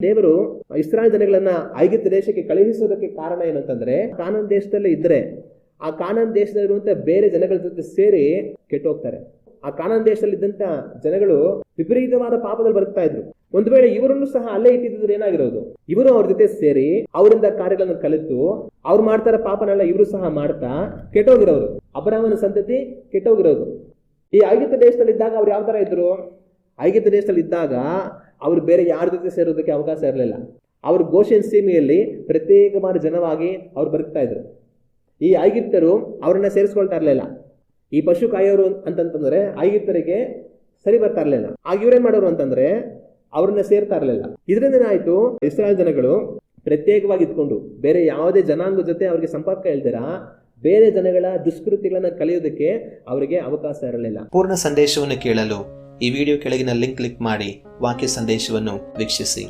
ದೇವರು ಇಸ್ರಾಯೇಲ್ ಜನಗಳನ್ನ ಐಗುಪ್ತ ದೇಶಕ್ಕೆ ಕಳುಹಿಸೋದಕ್ಕೆ ಕಾರಣ ಏನಂತಂದ್ರೆ, ಕಾನಾನ್ ದೇಶದಲ್ಲಿ ಇದ್ರೆ ಆ ಕಾನಾನ್ ದೇಶದಲ್ಲಿರುವಂತ ಬೇರೆ ಜನಗಳ ಜೊತೆ ಸೇರಿ ಕೆಟ್ಟೋಗ್ತಾರೆ. ಆ ಕಾನಾನ್ ದೇಶದಲ್ಲಿ ಇದ್ದಂತ ಜನಗಳು ವಿಪರೀತವಾದ ಪಾಪದಲ್ಲಿ ಬದುಕ್ತಾ ಇದ್ರು. ಒಂದು ವೇಳೆ ಇವರನ್ನು ಸಹ ಅಲ್ಲೇ ಇಟ್ಟಿದ್ರೆ ಏನಾಗಿರೋದು, ಇವರು ಅವ್ರ ಜೊತೆ ಸೇರಿ ಅವರಿಂದ ಕಾರ್ಯಗಳನ್ನು ಕಲಿತು ಅವ್ರು ಮಾಡ್ತಾರ ಪಾಪನೆಲ್ಲ ಇವರು ಸಹ ಮಾಡ್ತಾ ಕೆಟ್ಟೋಗಿರೋರು. ಅಬ್ರಹಾಮನ ಸಂತತಿ ಕೆಟ್ಟೋಗಿರೋದು. ಈ ಐಗುಪ್ತ ದೇಶದಲ್ಲಿ ಇದ್ದಾಗ ಅವ್ರು ಯಾವ ತರ ಇದ್ರು, ಐಗುಪ್ತ ದೇಶದಲ್ಲಿ ಇದ್ದಾಗ ಅವ್ರು ಬೇರೆ ಯಾರ ಜೊತೆ ಸೇರೋದಕ್ಕೆ ಅವಕಾಶ ಇರಲಿಲ್ಲ. ಅವರು ಗೋಷೆನ್ ಸೀಮೆಯಲ್ಲಿ ಪ್ರತ್ಯೇಕವಾದ ಜನವಾಗಿ ಅವ್ರು ಬದುಕ್ತಾ ಇದ್ರು. ಈ ಐಗುಪ್ತರು ಅವ್ರನ್ನ ಸೇರಿಸ್ಕೊಳ್ತಾ ಇರ್ಲಿಲ್ಲ. ಈ ಪಶು ಕಾಯೋರು ಅಂತಂತಂದ್ರೆ ಐಗುಪ್ತರಿಗೆ ಸರಿ ಬರ್ತಾ ಇರ್ಲಿಲ್ಲ. ಆಗ ಇವ್ರೇನ್ ಮಾಡೋರು ಅಂತಂದ್ರೆ ಅವ್ರನ್ನ ಸೇರ್ತಾ ಇರ್ಲಿಲ್ಲ. ಇದರಿಂದ ಏನಾಯ್ತು, ಇಸ್ರಾಯೇಲ್ ಜನಗಳು ಪ್ರತ್ಯೇಕವಾಗಿ ಇದ್ಕೊಂಡು ಬೇರೆ ಯಾವುದೇ ಜನಾಂಗ ಜೊತೆ ಅವ್ರಿಗೆ ಸಂಪರ್ಕ ಇಲ್ದಿರ ಬೇರೆ ಜನಗಳ ದುಷ್ಕೃತ್ಯಗಳನ್ನ ಕಲಿಯೋದಕ್ಕೆ ಅವರಿಗೆ ಅವಕಾಶ ಇರಲಿಲ್ಲ. ಪೂರ್ಣ ಸಂದೇಶವನ್ನು ಕೇಳಲು ಈ ವಿಡಿಯೋ ಕೆಳಗಿನ ಲಿಂಕ್ ಕ್ಲಿಕ್ ಮಾಡಿ ವಾಕ್ಯ ಸಂದೇಶವನ್ನು ವೀಕ್ಷಿಸಿ.